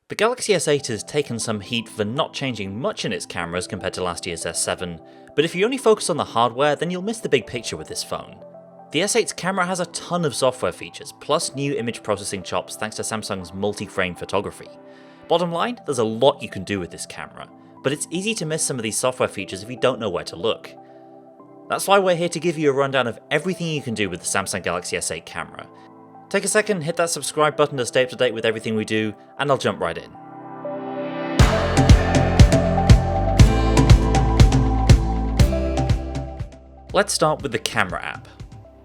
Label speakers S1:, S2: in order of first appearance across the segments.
S1: The Galaxy S8 has taken some heat for not changing much in its cameras compared to last year's S7, but if you only focus on the hardware, then you'll miss the big picture with this phone. The S8's camera has a ton of software features, plus new image processing chops thanks to Samsung's multi-frame photography. Bottom line, there's a lot you can do with this camera, but it's easy to miss some of these software features if you don't know where to look. That's why we're here to give you a rundown of everything you can do with the Samsung Galaxy S8 camera. Take a second, hit that subscribe button to stay up to date with everything we do, and I'll jump right in. Let's start with the camera app.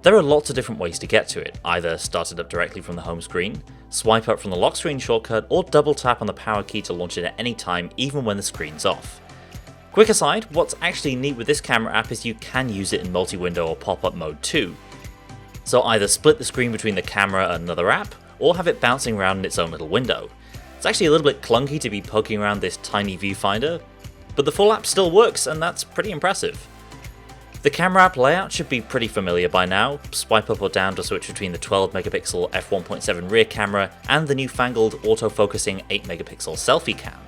S1: There are lots of different ways to get to it, either start it up directly from the home screen, swipe up from the lock screen shortcut, or double tap on the power key to launch it at any time, even when the screen's off. Quick aside, what's actually neat with this camera app is you can use it in multi-window or pop-up mode too. So either split the screen between the camera and another app, or have it bouncing around in its own little window. It's actually a little bit clunky to be poking around this tiny viewfinder, but the full app still works, and that's pretty impressive. The camera app layout should be pretty familiar by now. Swipe up or down to switch between the 12MP f1.7 rear camera and the newfangled auto-focusing 8MP selfie cam.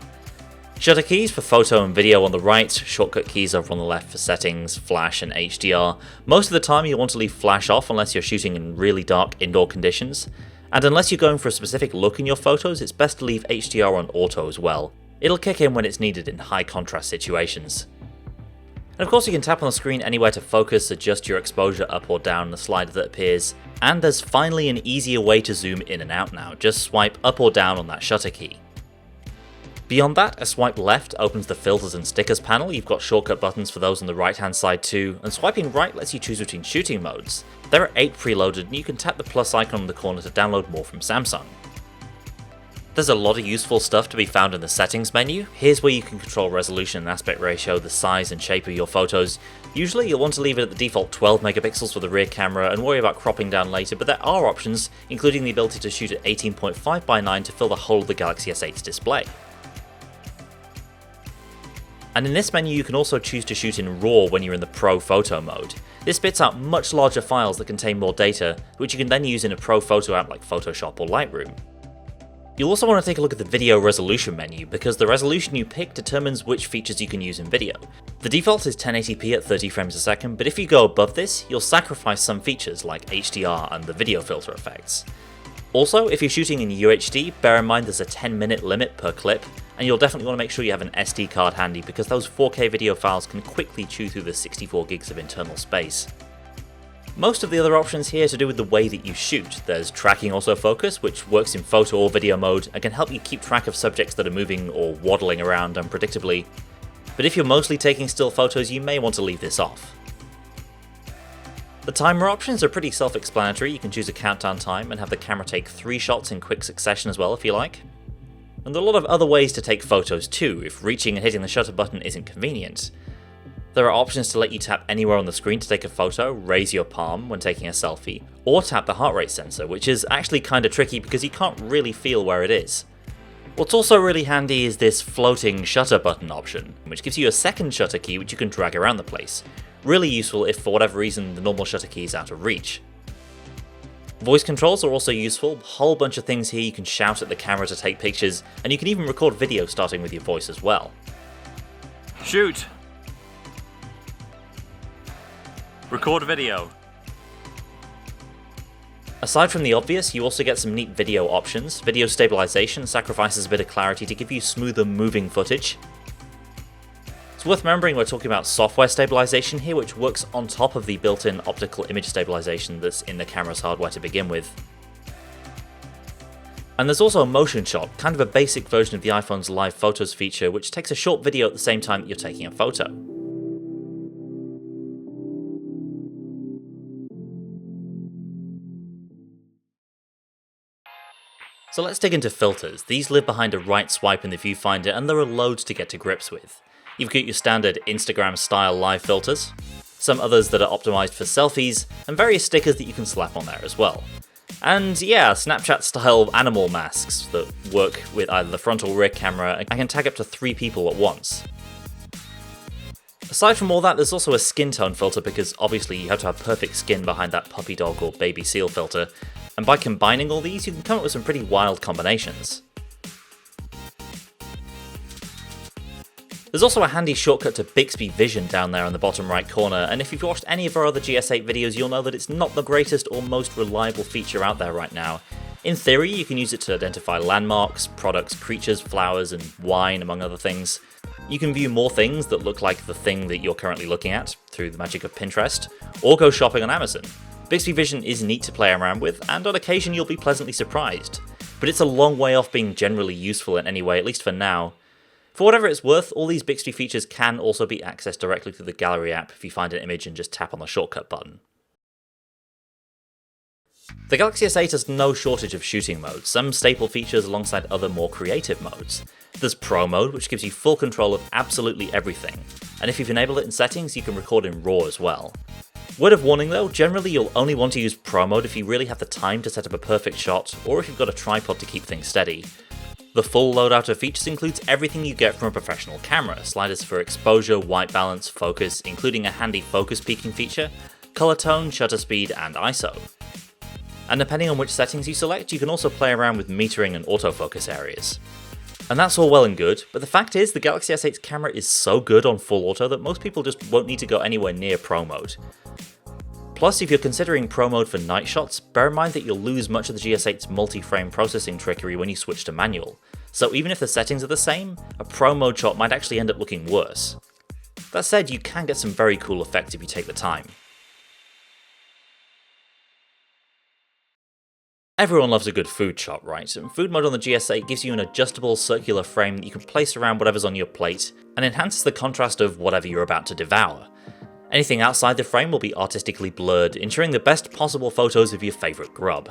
S1: Shutter keys for photo and video on the right, shortcut keys over on the left for settings, flash and HDR. Most of the time you'll want to leave flash off unless you're shooting in really dark indoor conditions. And unless you're going for a specific look in your photos, it's best to leave HDR on auto as well. It'll kick in when it's needed in high contrast situations. And of course you can tap on the screen anywhere to focus, adjust your exposure up or down in the slider that appears, and there's finally an easier way to zoom in and out now, just swipe up or down on that shutter key. Beyond that, a swipe left opens the filters and stickers panel. You've got shortcut buttons for those on the right hand side too, and swiping right lets you choose between shooting modes. There are 8 preloaded, and you can tap the plus icon in the corner to download more from Samsung. There's a lot of useful stuff to be found in the settings menu. Here's where you can control resolution and aspect ratio, the size and shape of your photos. Usually you'll want to leave it at the default 12MP for the rear camera and worry about cropping down later, but there are options, including the ability to shoot at 18.5:9 to fill the whole of the Galaxy S8's display. And in this menu you can also choose to shoot in RAW when you're in the Pro Photo mode. This spits out much larger files that contain more data, which you can then use in a Pro Photo app like Photoshop or Lightroom. You'll also want to take a look at the video resolution menu, because the resolution you pick determines which features you can use in video. The default is 1080p at 30 frames a second, but if you go above this, you'll sacrifice some features like HDR and the video filter effects. Also, if you're shooting in UHD, bear in mind there's a 10-minute limit per clip, and you'll definitely want to make sure you have an SD card handy, because those 4K video files can quickly chew through the 64 gigs of internal space. Most of the other options here are to do with the way that you shoot. There's tracking autofocus, which works in photo or video mode and can help you keep track of subjects that are moving or waddling around unpredictably. But if you're mostly taking still photos, you may want to leave this off. The timer options are pretty self-explanatory. You can choose a countdown time and have the camera take 3 shots in quick succession as well if you like. And there are a lot of other ways to take photos too, if reaching and hitting the shutter button isn't convenient. There are options to let you tap anywhere on the screen to take a photo, raise your palm when taking a selfie, or tap the heart rate sensor, which is actually kinda tricky because you can't really feel where it is. What's also really handy is this floating shutter button option, which gives you a second shutter key which you can drag around the place. Really useful if for whatever reason the normal shutter key is out of reach. Voice controls are also useful. A whole bunch of things here. You can shout at the camera to take pictures, and you can even record video starting with your voice as well.
S2: Shoot! Record video.
S1: Aside from the obvious, you also get some neat video options. Video stabilization sacrifices a bit of clarity to give you smoother moving footage. It's worth remembering we're talking about software stabilization here, which works on top of the built-in optical image stabilization that's in the camera's hardware to begin with. And there's also a motion shot, kind of a basic version of the iPhone's Live Photos feature, which takes a short video at the same time that you're taking a photo. So let's dig into filters. These live behind a right swipe in the viewfinder, and there are loads to get to grips with. You've got your standard Instagram-style live filters, some others that are optimized for selfies, and various stickers that you can slap on there as well. And yeah, Snapchat-style animal masks that work with either the front or rear camera and can tag up to 3 people at once. Aside from all that, there's also a skin tone filter, because obviously you have to have perfect skin behind that puppy dog or baby seal filter, and by combining all these you can come up with some pretty wild combinations. There's also a handy shortcut to Bixby Vision down there in the bottom right corner, and if you've watched any of our other GS8 videos, you'll know that it's not the greatest or most reliable feature out there right now. In theory, you can use it to identify landmarks, products, creatures, flowers, and wine, among other things. You can view more things that look like the thing that you're currently looking at through the magic of Pinterest, or go shopping on Amazon. Bixby Vision is neat to play around with, and on occasion you'll be pleasantly surprised. But it's a long way off being generally useful in any way, at least for now. For whatever it's worth, all these Bixby features can also be accessed directly through the Gallery app if you find an image and just tap on the shortcut button. The Galaxy S8 has no shortage of shooting modes, some staple features alongside other more creative modes. There's Pro Mode, which gives you full control of absolutely everything, and if you've enabled it in settings, you can record in RAW as well. Word of warning though, generally you'll only want to use Pro Mode if you really have the time to set up a perfect shot, or if you've got a tripod to keep things steady. The full loadout of features includes everything you get from a professional camera, sliders for exposure, white balance, focus, including a handy focus peaking feature, color tone, shutter speed, and ISO. And depending on which settings you select, you can also play around with metering and autofocus areas. And that's all well and good, but the fact is the Galaxy S8's camera is so good on full auto that most people just won't need to go anywhere near Pro Mode. Plus, if you're considering Pro Mode for night shots, bear in mind that you'll lose much of the GS8's multi-frame processing trickery when you switch to manual, so even if the settings are the same, a Pro Mode shot might actually end up looking worse. That said, you can get some very cool effects if you take the time. Everyone loves a good food shot, right? And food mode on the GS8 gives you an adjustable circular frame that you can place around whatever's on your plate, and enhances the contrast of whatever you're about to devour. Anything outside the frame will be artistically blurred, ensuring the best possible photos of your favourite grub.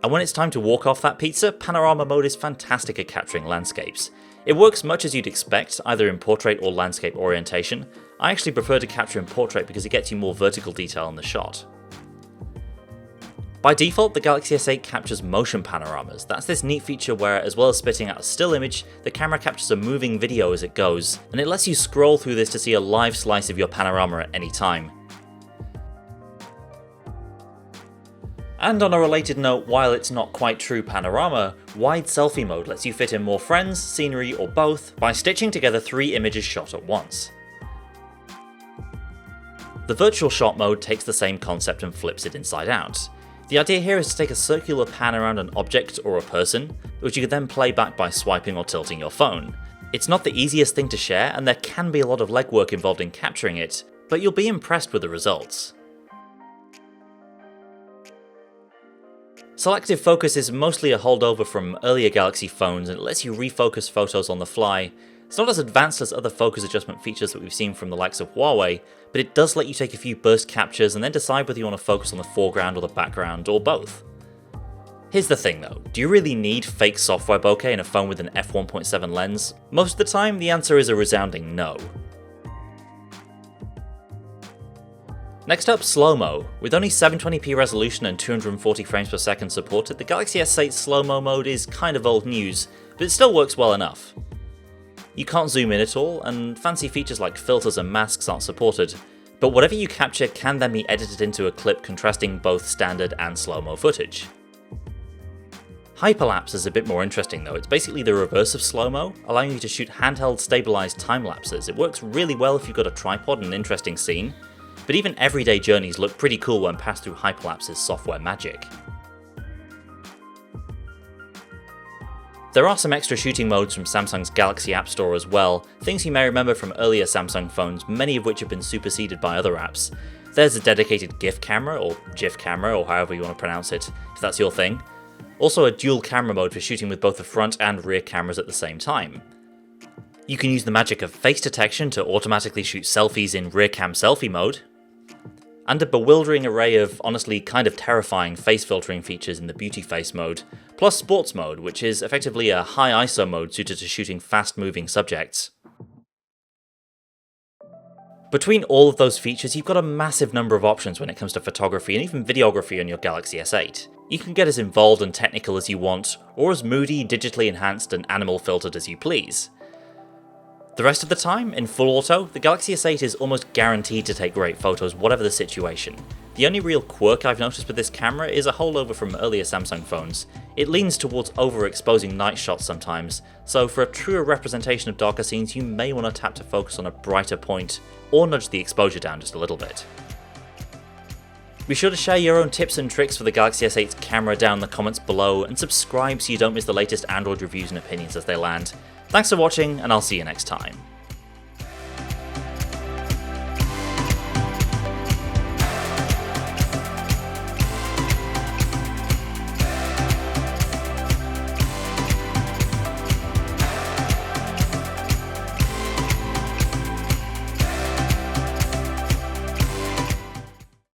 S1: And when it's time to walk off that pizza, Panorama Mode is fantastic at capturing landscapes. It works much as you'd expect, either in portrait or landscape orientation. I actually prefer to capture in portrait because it gets you more vertical detail in the shot. By default, the Galaxy S8 captures motion panoramas. That's this neat feature where, as well as spitting out a still image, the camera captures a moving video as it goes, and it lets you scroll through this to see a live slice of your panorama at any time. And on a related note, while it's not quite true panorama, wide selfie mode lets you fit in more friends, scenery, or both by stitching together 3 images shot at once. The virtual shot mode takes the same concept and flips it inside out. The idea here is to take a circular pan around an object or a person, which you can then play back by swiping or tilting your phone. It's not the easiest thing to share, and there can be a lot of legwork involved in capturing it, but you'll be impressed with the results. Selective Focus is mostly a holdover from earlier Galaxy phones, and it lets you refocus photos on the fly. It's not as advanced as other focus adjustment features that we've seen from the likes of Huawei, but it does let you take a few burst captures and then decide whether you want to focus on the foreground or the background, or both. Here's the thing though, do you really need fake software bokeh in a phone with an f1.7 lens? Most of the time, the answer is a resounding no. Next up, Slo-Mo. With only 720p resolution and 240 frames per second supported, the Galaxy S8 Slo-Mo mode is kind of old news, but it still works well enough. You can't zoom in at all, and fancy features like filters and masks aren't supported, but whatever you capture can then be edited into a clip contrasting both standard and slow-mo footage. Hyperlapse is a bit more interesting though. It's basically the reverse of slow-mo, allowing you to shoot handheld stabilized time lapses. It works really well if you've got a tripod and an interesting scene, but even everyday journeys look pretty cool when passed through Hyperlapse's software magic. There are some extra shooting modes from Samsung's Galaxy App Store as well, things you may remember from earlier Samsung phones, many of which have been superseded by other apps. There's a dedicated GIF camera, or GIF camera, or however you want to pronounce it, if that's your thing. Also a dual camera mode for shooting with both the front and rear cameras at the same time. You can use the magic of face detection to automatically shoot selfies in rear cam selfie mode, and a bewildering array of honestly kind of terrifying face filtering features in the beauty face mode, plus sports mode, which is effectively a high ISO mode suited to shooting fast moving subjects. Between all of those features, you've got a massive number of options when it comes to photography and even videography on your Galaxy S8. You can get as involved and technical as you want, or as moody, digitally enhanced and animal filtered as you please. The rest of the time, in full auto, the Galaxy S8 is almost guaranteed to take great photos whatever the situation. The only real quirk I've noticed with this camera is a holdover from earlier Samsung phones. It leans towards overexposing night shots sometimes, so for a truer representation of darker scenes you may want to tap to focus on a brighter point, or nudge the exposure down just a little bit. Be sure to share your own tips and tricks for the Galaxy S8's camera down in the comments below, and subscribe so you don't miss the latest Android reviews and opinions as they land. Thanks for watching, and I'll see you next time.